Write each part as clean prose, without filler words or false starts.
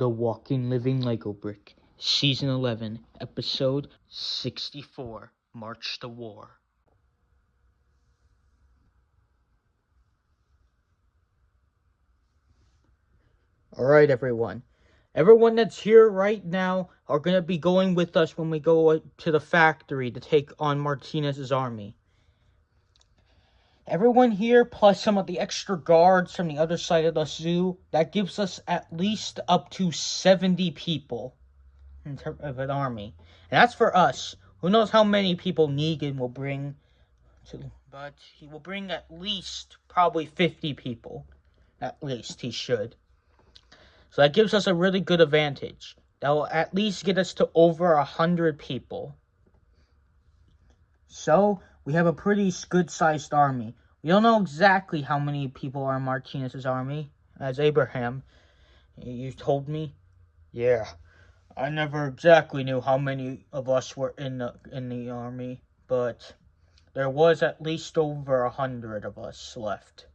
The Walking Living Lego Brick, Season 11, Episode 64, March to War. Alright, everyone. Everyone that's here right now are going to be going with us when we go to the factory to take on Martinez's army. Everyone here, plus some of the extra guards from the other side of the zoo, that gives us at least up to 70 people in terms of an army. And that's for us. Who knows how many people Negan will bring, but he will bring at least probably 50 people. At least he should. So that gives us a really good advantage. That will at least get us to over 100 people. So, we have a pretty good-sized army. We don't know exactly how many people are in Martinez's army. As Abraham, you told me. Yeah, I never exactly knew how many of us were in the army, but there was at least over 100 of us left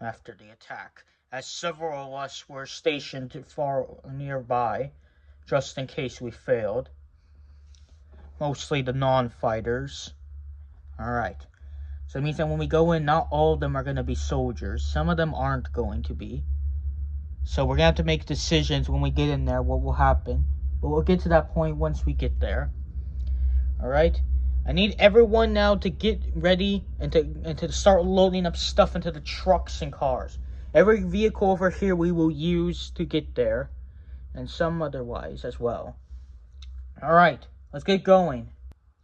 after the attack, as several of us were stationed far nearby, just in case we failed. Mostly the non-fighters. Alright. So it means that when we go in, not all of them are going to be soldiers. Some of them aren't going to be. So we're going to have to make decisions when we get in there what will happen. But we'll get to that point once we get there. Alright? I need everyone now to get ready and to start loading up stuff into the trucks and cars. Every vehicle over here we will use to get there. And some otherwise as well. Alright, let's get going.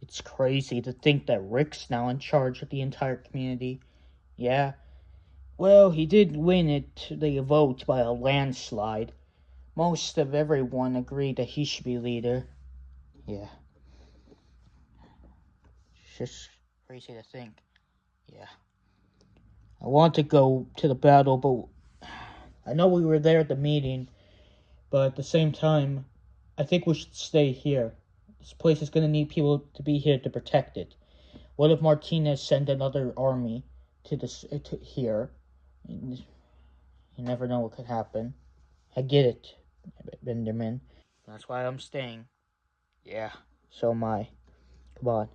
It's crazy to think that Rick's now in charge of the entire community. Yeah. Well, he did win the vote by a landslide. Most of everyone agreed that he should be leader. Yeah. It's just crazy to think. Yeah. I want to go to the battle, but I know we were there at the meeting, but at the same time, I think we should stay here. This place is going to need people to be here to protect it. What if Martinez sent another army to here? You never know what could happen. I get it, Benjamin. That's why I'm staying. Yeah, so am I. Come on.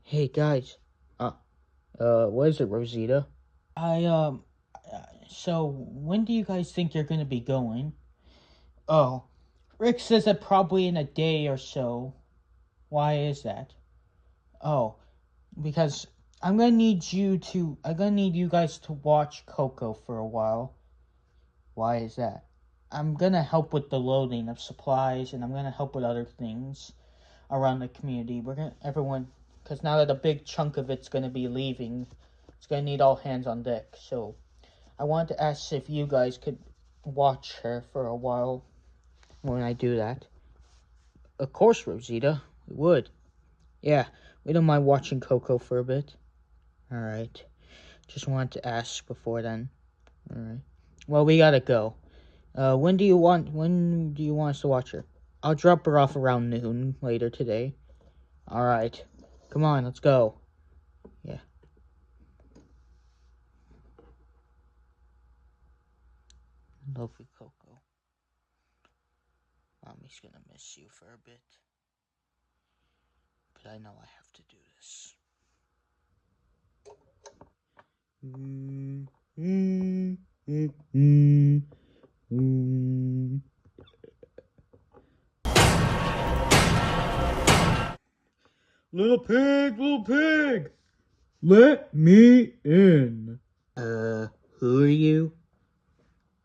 Hey, guys. What is it, Rosita? So, when do you guys think you're going to be going? Oh, Rick says that probably in a day or so. Why is that? Oh, because I'm gonna need you guys to watch Coco for a while. Why is that? I'm gonna help with the loading of supplies, and I'm gonna help with other things around the community. Because now that a big chunk of it's gonna be leaving, it's gonna need all hands on deck. So, I wanted to ask if you guys could watch her for a while when I do that. Of course, Rosita, we would. Yeah, we don't mind watching Coco for a bit. Alright. Just wanted to ask before then. Alright. Well, we gotta go. When do you want us to watch her? I'll drop her off around noon later today. Alright. Come on, let's go. Yeah. Love you, Coco. Mommy's gonna miss you for a bit. But I know I have to do this. Little pig, let me in. Who are you?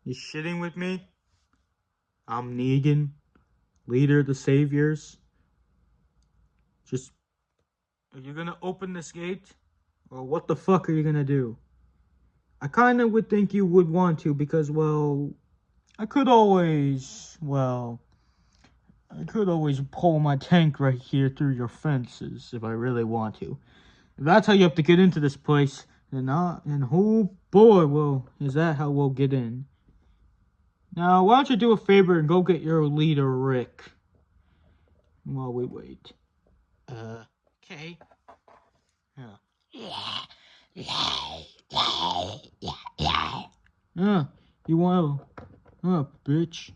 You shitting with me? I'm Negan, leader of the Saviors. Are you gonna open this gate? Or what the fuck are you gonna do? I kinda would think you would want to because, well, I could always pull my tank right here through your fences if I really want to. If that's how you have to get into this place, then oh boy, well, is that how we'll get in. Now, why don't you do a favor and go get your leader, Rick, while we wait. Okay. You want bitch.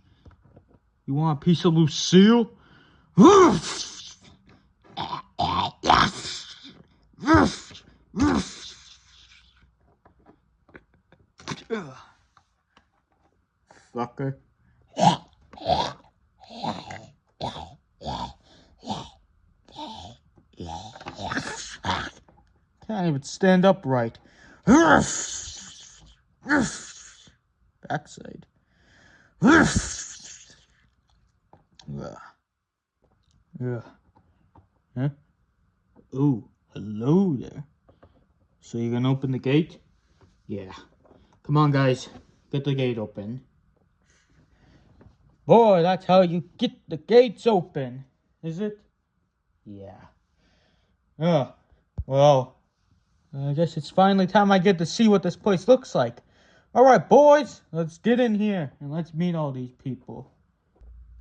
You want a piece of Lucille? Fucker. Can't even stand upright. Backside. Yeah. Huh? Ooh, hello there. So you're gonna open the gate? Yeah. Come on, guys. Get the gate open. Boy, that's how you get the gates open. Is it? Yeah. Oh, well, I guess it's finally time I get to see what this place looks like. Alright, boys, let's get in here and let's meet all these people.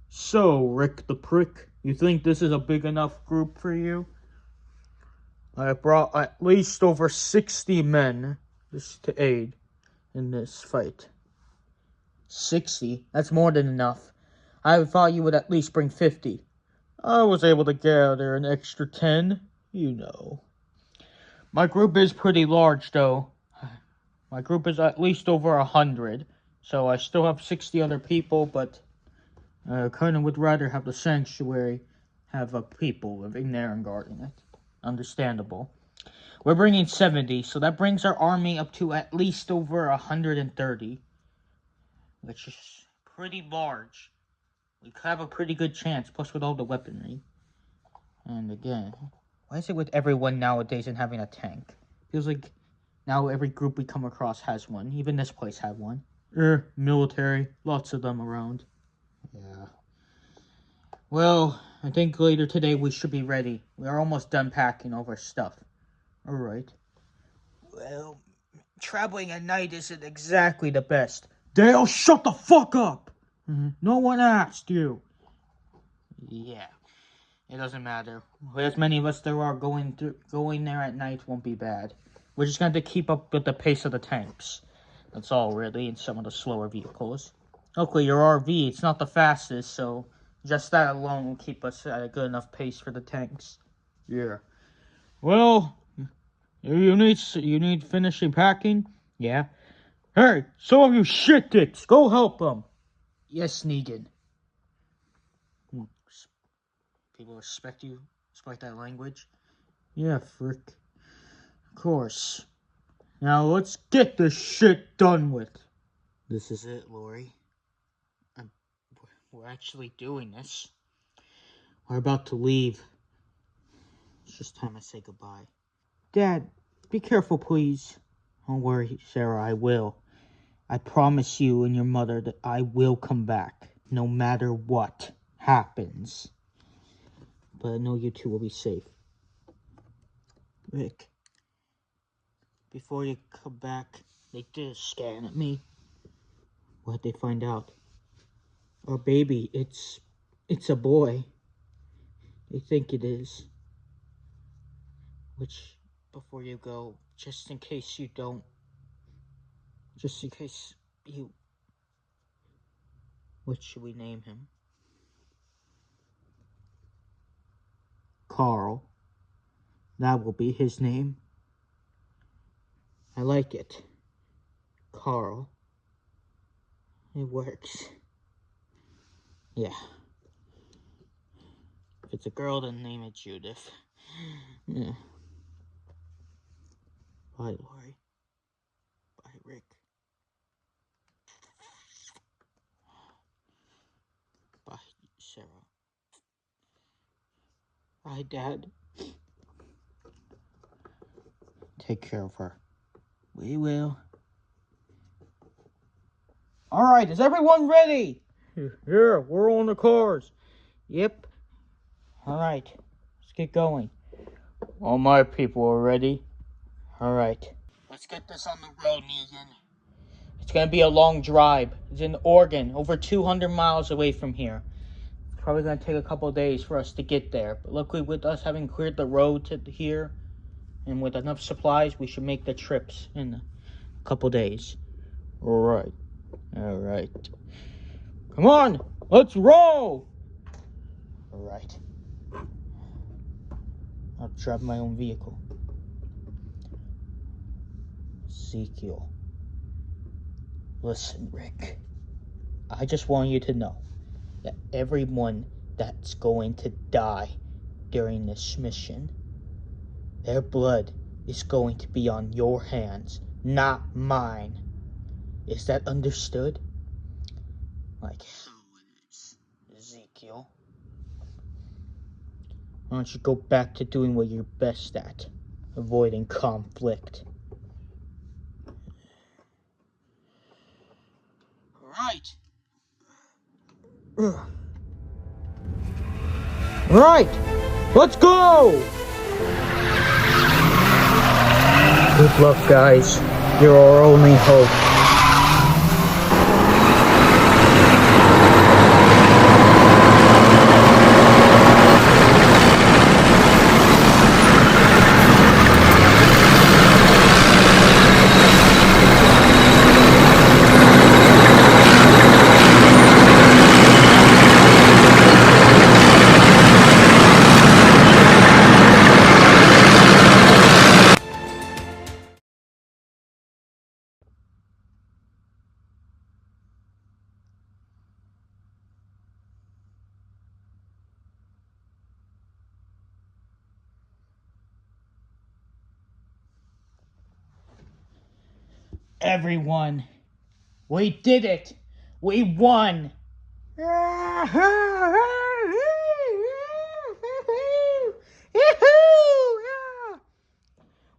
So, Rick the Prick, you think this is a big enough group for you? I brought at least over 60 men just to aid in this fight. 60? That's more than enough. I thought you would at least bring 50. I was able to gather an extra 10, you know. My group is pretty large, though. My group is at least over 100, so I still have 60 other people, but I kind of would rather have the sanctuary have people living there and guarding it. Understandable. We're bringing 70, so that brings our army up to at least over 130, which is pretty large. We could have a pretty good chance, plus with all the weaponry. And again, why is it with everyone nowadays and having a tank? Feels like now every group we come across has one. Even this place had one. Military. Lots of them around. Yeah. Well, I think later today we should be ready. We are almost done packing all our stuff. Alright. Well, traveling at night isn't exactly the best. Dale, shut the fuck up! No one asked you. Yeah. It doesn't matter. As many of us there are going there at night won't be bad. We're just going to keep up with the pace of the tanks. That's all, really, and some of the slower vehicles. Luckily, your RV, it's not the fastest, so just that alone will keep us at a good enough pace for the tanks. Yeah. Well, you need finishing packing? Yeah. Hey, some of you shit dicks, go help them. Yes, Negan. People respect you, despite that language. Yeah, frick. Of course. Now let's get this shit done with. This is it, Lori. We're actually doing this. We're about to leave. It's just time I say goodbye. Dad, be careful, please. Don't worry, Sarah, I will. I promise you and your mother that I will come back, no matter what happens. But I know you two will be safe. Rick, before you come back, they did a scan at me. What'd they find out? Our baby, it's a boy. They think it is. Which, before you go, just in case you don't, just in case you, what should we name him? Carl. That will be his name. I like it. Carl. It works. Yeah. If it's a girl, then name it Judith. Yeah. Bye, Lori. Bye, Rick. Bye, Sarah. Bye, Dad. Take care of her. We will. Alright, is everyone ready? Yeah, we're on the cars. Yep. Alright, let's get going. All my people are ready. Alright. Let's get this on the road, Negan. It's gonna be a long drive. It's in Oregon, over 200 miles away from here. It's probably gonna take a couple of days for us to get there. But luckily, with us having cleared the road to here, and with enough supplies, we should make the trips in a couple days. Alright. Alright. Come on! Let's roll! Alright. I'll drive my own vehicle. Ezekiel. Listen, Rick. I just want you to know that everyone that's going to die during this mission, their blood is going to be on your hands, not mine. Is that understood? Like how it is, Ezekiel. Why don't you go back to doing what you're best at, avoiding conflict. Right. Right. Let's go. Good luck, guys. You're our only hope. Everyone, we did it! We won!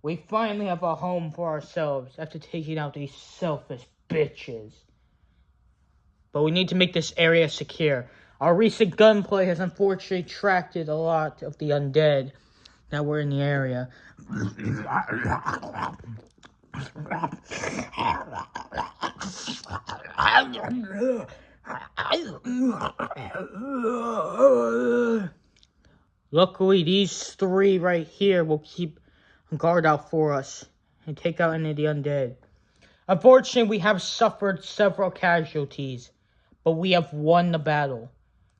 We finally have a home for ourselves after taking out these selfish bitches. But we need to make this area secure. Our recent gunplay has unfortunately attracted a lot of the undead that were in the area. Luckily, these three right here will keep a guard out for us and take out any of the undead. Unfortunately, we have suffered several casualties, but we have won the battle.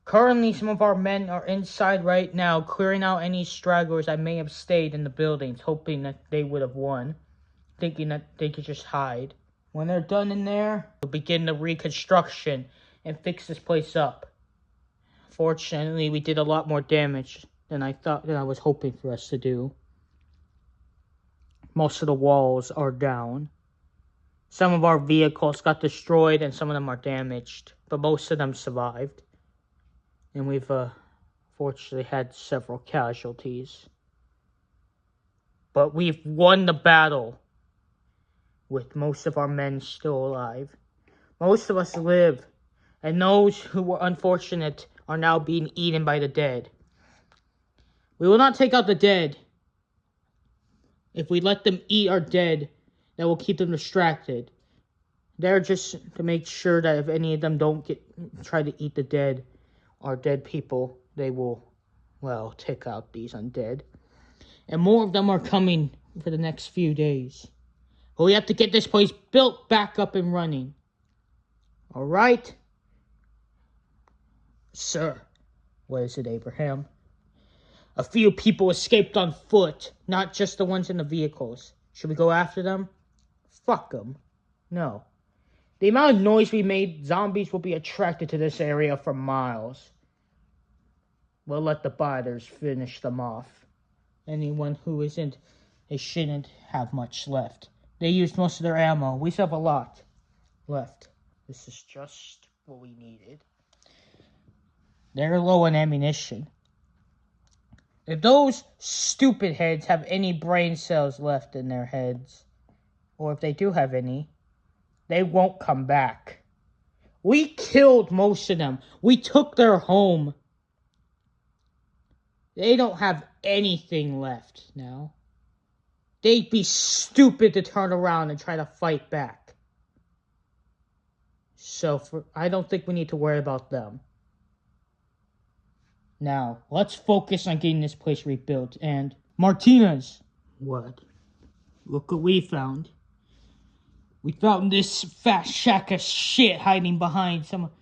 Currently, some of our men are inside right now, clearing out any stragglers that may have stayed in the buildings, hoping that they would have won, thinking that they could just hide. When they're done in there, we'll begin the reconstruction and fix this place up. Fortunately, we did a lot more damage than I was hoping for us to do. Most of the walls are down. Some of our vehicles got destroyed and some of them are damaged, but most of them survived. And we've fortunately had several casualties. But we've won the battle with most of our men still alive. Most of us live, and those who were unfortunate are now being eaten by the dead. We will not take out the dead. If we let them eat our dead, that will keep them distracted. They're just to make sure that if any of them don't try to eat the dead, our dead people, they will, well, take out these undead. And more of them are coming for the next few days. But we have to get this place built back up and running. Alright? Sir. What is it, Abraham? A few people escaped on foot, not just the ones in the vehicles. Should we go after them? Fuck them. No. The amount of noise we made, zombies will be attracted to this area for miles. We'll let the biters finish them off. Anyone who isn't, they shouldn't have much left. They used most of their ammo. We still have a lot left. This is just what we needed. They're low on ammunition. If those stupid heads have any brain cells left in their heads, or if they do have any, they won't come back. We killed most of them. We took their home. They don't have anything left now. They'd be stupid to turn around and try to fight back. So I don't think we need to worry about them. Now, let's focus on getting this place rebuilt. And Martinez. What? Look what we found. We found this fat shack of shit hiding behind some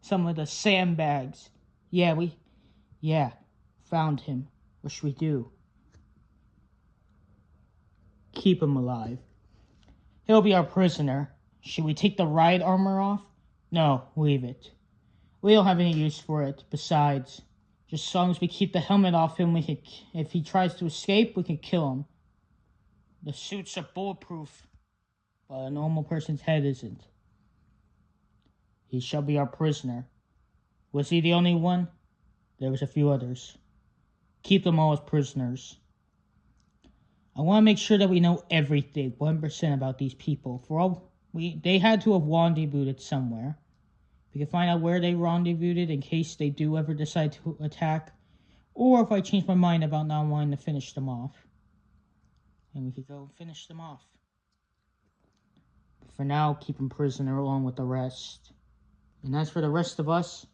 some of the sandbags. Yeah, found him. What should we do? Keep him alive. He'll be our prisoner. Should we take the ride armor off? No, leave it. We don't have any use for it. Besides, just as long as we keep the helmet off him, if he tries to escape, we can kill him. The suits are bulletproof, but a normal person's head isn't. He shall be our prisoner. Was he the only one? There was a few others. Keep them all as prisoners. I want to make sure that we know everything, 1% about these people. They had to have rendezvoused somewhere. We can find out where they rendezvoused in case they do ever decide to attack, or if I change my mind about not wanting to finish them off. And we could go and finish them off. But for now, keep them prisoner along with the rest. And as for the rest of us,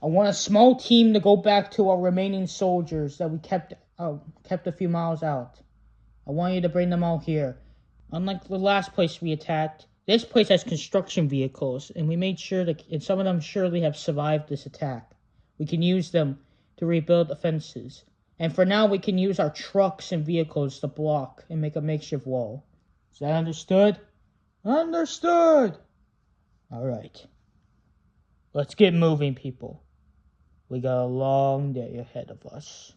I want a small team to go back to our remaining soldiers that we kept a few miles out. I want you to bring them all here. Unlike the last place we attacked, this place has construction vehicles, and we made sure and some of them surely have survived this attack. We can use them to rebuild the fences. And for now, we can use our trucks and vehicles to block and make a makeshift wall. Is that understood? Understood! Alright. Let's get moving, people. We got a long day ahead of us.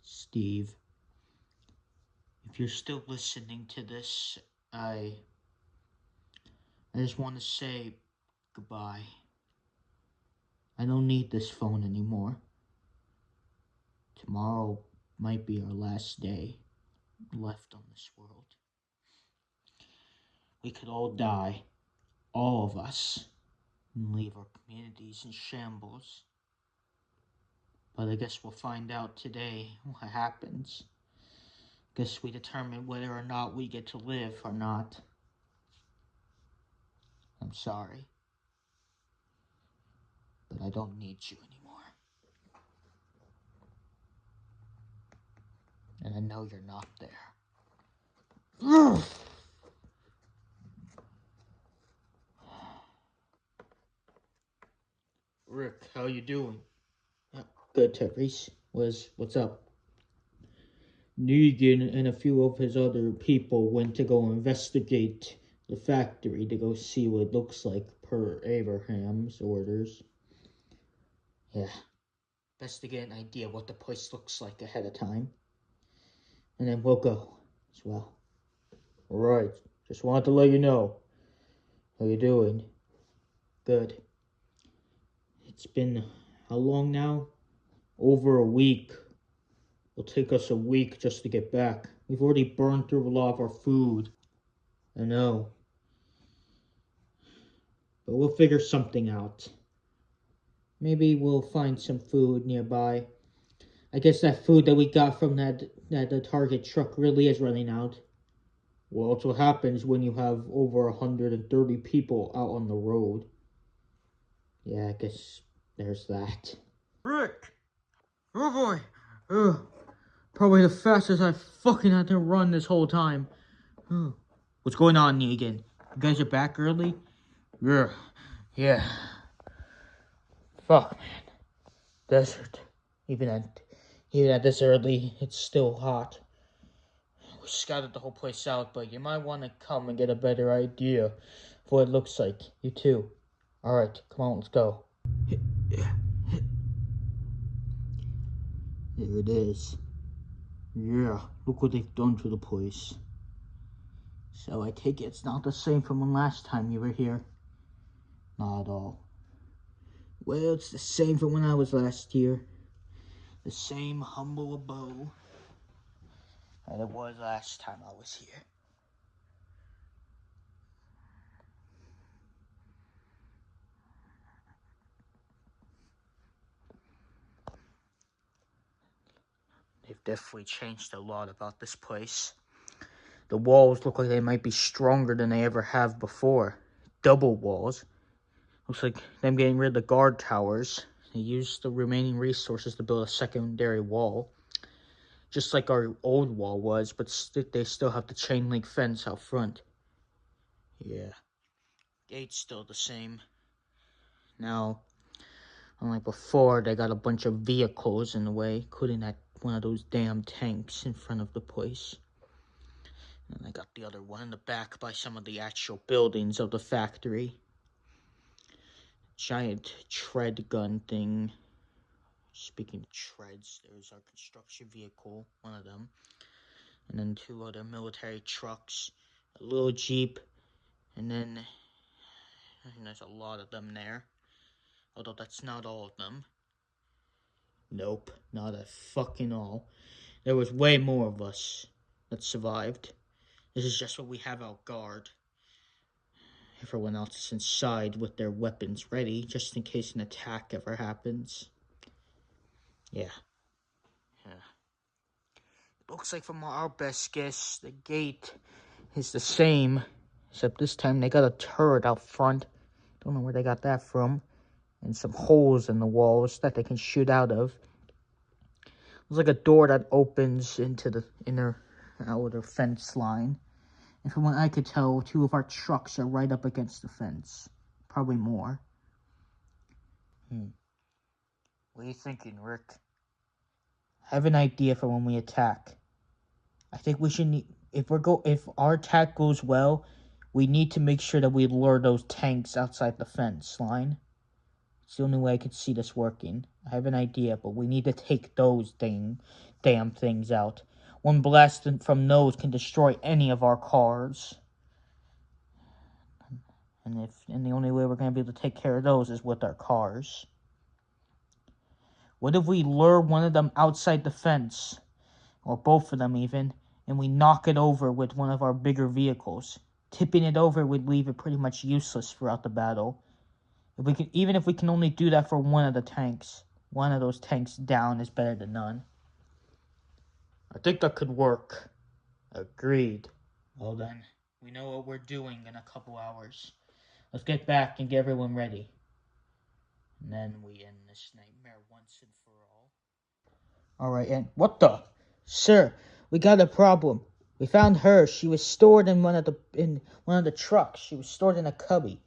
Steve, if you're still listening to this, I just want to say goodbye. I don't need this phone anymore. Tomorrow might be our last day left on this world. We could all die, all of us, and leave our communities in shambles. But I guess we'll find out today what happens. Guess we determine whether or not we get to live or not. I'm sorry, but I don't need you anymore. And I know you're not there. Rick, how you doing? Good, Tyrese. What's up? Negan and a few of his other people went to go investigate the factory to go see what it looks like per Abraham's orders. Yeah. Best to get an idea what the place looks like ahead of time. And then we'll go as well. Alright. Just wanted to let you know. How you doing? Good. It's been how long now? Over a week. It'll take us a week just to get back. We've already burned through a lot of our food. I know. But we'll figure something out. Maybe we'll find some food nearby. I guess that food that we got from the Target truck really is running out. Well, it's what happens when you have over 130 people out on the road. Yeah, I guess there's that. Rick! Oh boy! Ugh. Probably the fastest I fucking had to run this whole time. What's going on, Negan? You guys are back early? Yeah. Fuck, man. Desert. Even at this early, it's still hot. We scouted the whole place out, but you might want to come and get a better idea of what it looks like. You too. Alright, come on, let's go. There it is. Yeah, look what they've done to the place. So I take it it's not the same from when last time you were here? Not at all. Well, it's the same from when I was last here. The same humble abode that it was last time I was here. They've definitely changed a lot about this place. The walls look like they might be stronger than they ever have before. double walls. Looks like them getting rid of the guard towers. They used the remaining resources to build a secondary wall. Just like our old wall was, but they still have the chain link fence out front. Yeah. Gate's still the same. Now, unlike before, they got a bunch of vehicles in the way, including that one of those damn tanks in front of the place. And they got the other one in the back by some of the actual buildings of the factory. Giant tread gun thing. Speaking of treads, there's our construction vehicle, one of them. And then 2 other military trucks, a little Jeep, and then there's a lot of them there. Although that's not all of them. Nope, not at fucking all. There was way more of us that survived. This is just what we have out guard. Everyone else is inside with their weapons ready, just in case an attack ever happens. Yeah. Looks like from our best guess, the gate is the same. Except this time they got a turret out front. Don't know where they got that from. And some holes in the walls that they can shoot out of. Looks like a door that opens into the inner outer fence line. And from what I could tell, 2 of our trucks are right up against the fence. Probably more. What are you thinking, Rick? I have an idea for when we attack. I think we should if our attack goes well, we need to make sure that we lure those tanks outside the fence line. It's the only way I could see this working. I have an idea, but we need to take those damn things out. One blast from those can destroy any of our cars. And the only way we're going to be able to take care of those is with our cars. What if we lure one of them outside the fence, or both of them even, and we knock it over with one of our bigger vehicles? Tipping it over would leave it pretty much useless throughout the battle. Even if we can only do that for one of the tanks, one of those tanks down is better than none. I think that could work. Agreed. Well then, we know what we're doing in a couple hours. Let's get back and get everyone ready. And then we end this nightmare once and for all. Alright, and what the? Sir, we got a problem. We found her. She was stored in one of the trucks. She was stored in a cubby.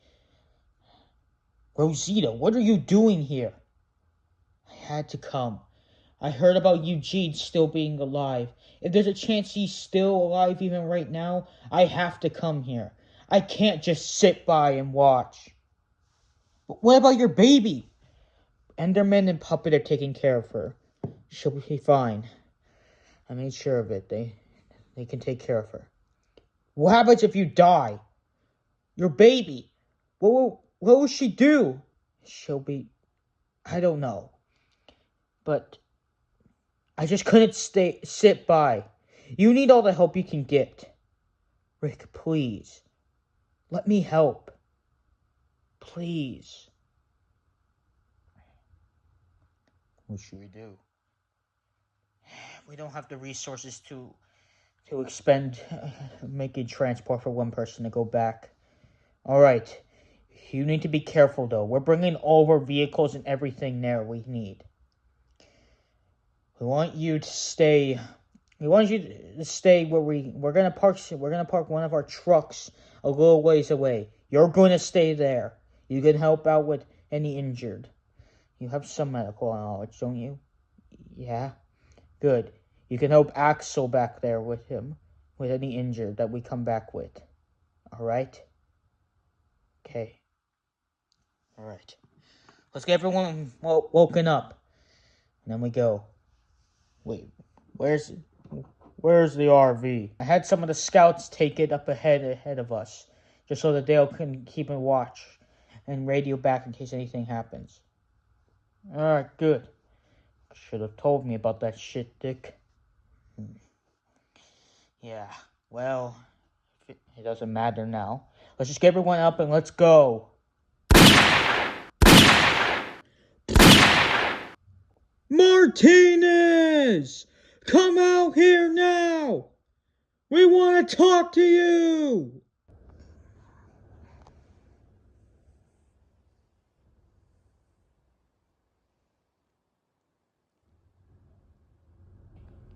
Rosita, what are you doing here? I had to come. I heard about Eugene still being alive. If there's a chance he's still alive even right now, I have to come here. I can't just sit by and watch. But what about your baby? Enderman and Puppet are taking care of her. She'll be fine. I made sure of it. They can take care of her. What happens if you die? Your baby. What will she do? She'll be... I don't know. But I just couldn't sit by. You need all the help you can get. Rick, please. Let me help. Please. What should we do? We don't have the resources to expend making transport for one person to go back. Alright. You need to be careful, though. We're bringing all our vehicles and everything there we need. We want you to stay where we're gonna park one of our trucks a little ways away. You're gonna stay there. You can help out with any injured. You have some medical knowledge, don't you? Yeah? Good. You can help Axel back there with him, with any injured that we come back with. Alright? Okay. Alright. Let's get everyone woken up. And then we go. Wait, where's the RV? I had some of the scouts take it up ahead of us, just so that Dale can keep a watch and radio back in case anything happens. Alright, good. Should have told me about that shit, Dick. Yeah, well, it doesn't matter now. Let's just get everyone up and let's go. Martinez! Come out here now! We want to talk to you!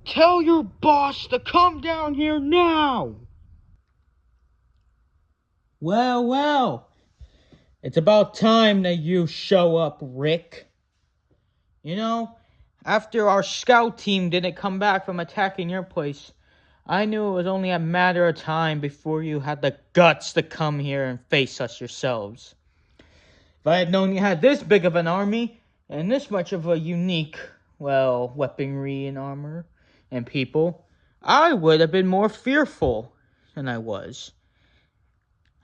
Tell your boss to come down here now! Well, well. It's about time that you show up, Rick. You know, after our scout team didn't come back from attacking your place, I knew it was only a matter of time before you had the guts to come here and face us yourselves. If I had known you had this big of an army, and this much of a unique, well, weaponry and armor and people, I would have been more fearful than I was.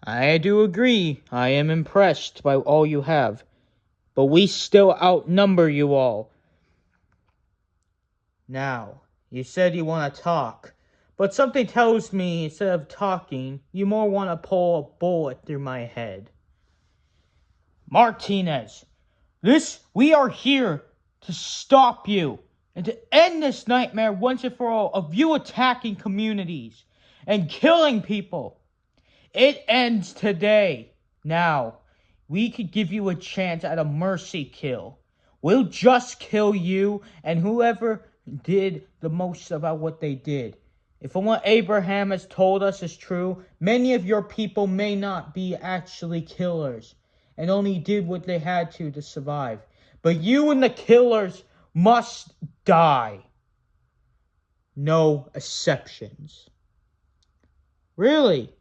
I do agree, I am impressed by all you have, but we still outnumber you all. Now, you said you want to talk, but something tells me instead of talking, you more want to pull a bullet through my head. Martinez, we are here to stop you and to end this nightmare once and for all of you attacking communities and killing people. It ends today. Now, we could give you a chance at a mercy kill. We'll just kill you and whoever did the most about what they did. If what Abraham has told us is true, many of your people may not be actually killers and only did what they had to survive. But you and the killers must die. No exceptions. Really?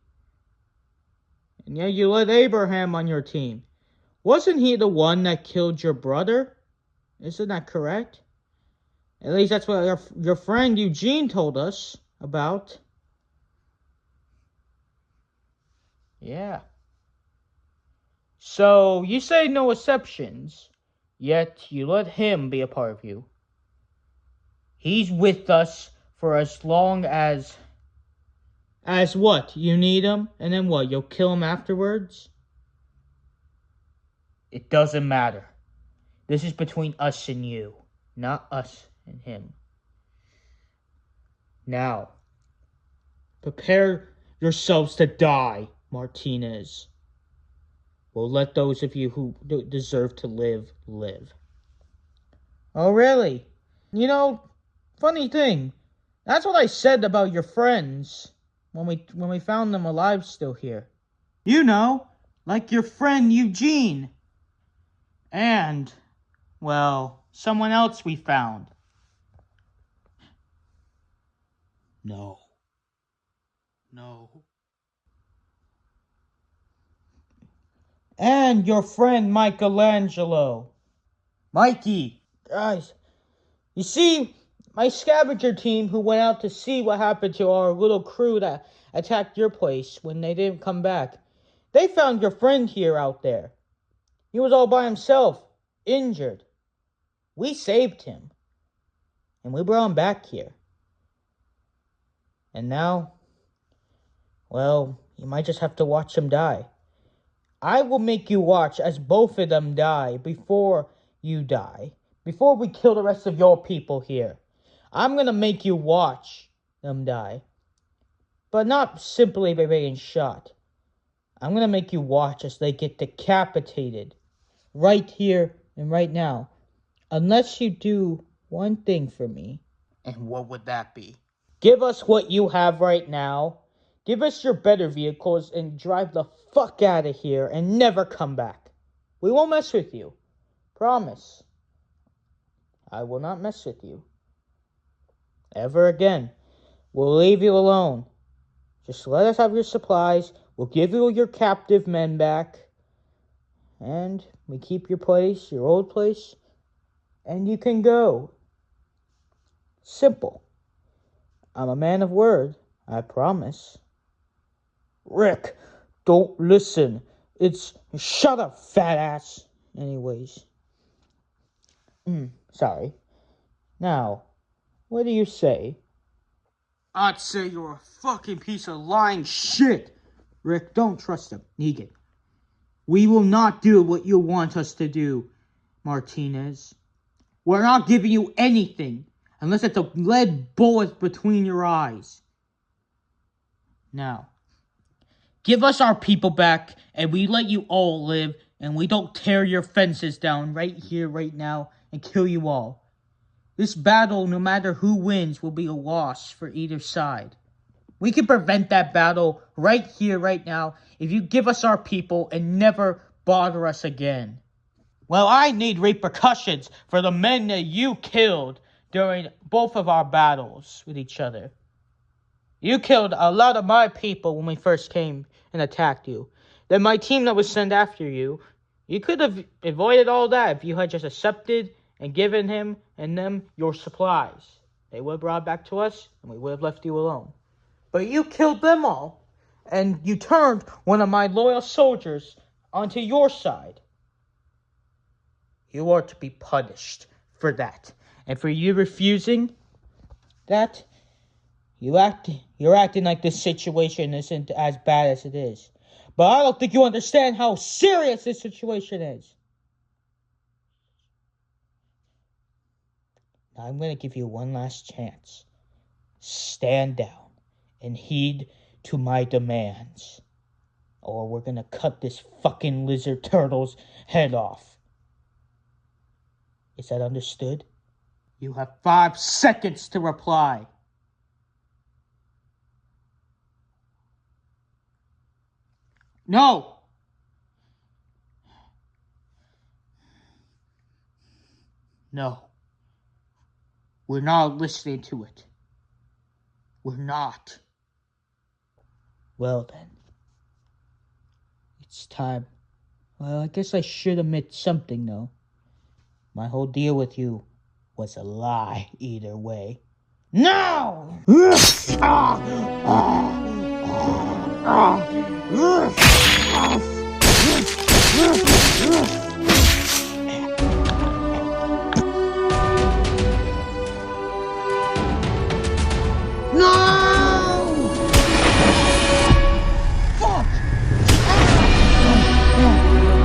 And yet you let Abraham on your team. Wasn't he the one that killed your brother? Isn't that correct? At least that's what your friend Eugene told us about. Yeah. So, you say no exceptions, yet you let him be a part of you. He's with us for as long as... As what? You need him? And then what? You'll kill him afterwards? It doesn't matter. This is between us and you, not us and him. Now, prepare yourselves to die, Martinez. We'll let those of you who deserve to live, live. Oh, really? You know, funny thing, that's what I said about your friends when we found them alive still here. You know, like your friend Eugene. And, well, someone else we found. No. And your friend Michelangelo. Mikey, guys, you see, my scavenger team who went out to see what happened to our little crew that attacked your place when they didn't come back, they found your friend here out there. He was all by himself, injured. We saved him, and we brought him back here. And now, well, you might just have to watch him die. I will make you watch as both of them die before you die. Before we kill the rest of your people here. I'm going to make you watch them die. But not simply by being shot. I'm going to make you watch as they get decapitated. Right here and right now. Unless you do one thing for me. And what would that be? Give us what you have right now. Give us your better vehicles and drive the fuck out of here and never come back. We won't mess with you. Promise. I will not mess with you. Ever again. We'll leave you alone. Just let us have your supplies. We'll give you your captive men back. And we keep your place, your old place. And you can go. Simple. I'm a man of word. I promise. Rick, don't listen. Shut up, fat ass. Anyways. Sorry. Now, what do you say? I'd say you're a fucking piece of lying shit. Rick, don't trust him. Negan. We will not do what you want us to do, Martinez. We're not giving you anything unless it's a lead bullet between your eyes. Now, give us our people back, and we let you all live, and we don't tear your fences down right here, right now, and kill you all. This battle, no matter who wins, will be a loss for either side. We can prevent that battle right here, right now, if you give us our people and never bother us again. Well, I need repercussions for the men that you killed during both of our battles with each other. You killed a lot of my people when we first came and attacked you. Then my team that was sent after you, you could have avoided all that if you had just accepted and given him and them your supplies. They would have brought back to us, and we would have left you alone. But you killed them all, and you turned one of my loyal soldiers onto your side. You are to be punished for that. And for you refusing that, you're acting like this situation isn't as bad as it is. But I don't think you understand how serious this situation is. Now I'm going to give you one last chance. Stand down and heed to my demands, or we're going to cut this fucking lizard turtle's head off. Is that understood? You have 5 seconds to reply. No! No. We're not listening to it. We're not. Well then. It's time. Well, I guess I should admit something, though. My whole deal with you was a lie either way. No!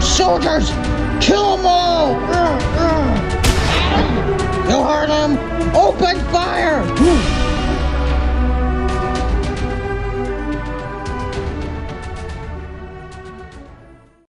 Soldiers! Kill them all! You heard him! Open fire!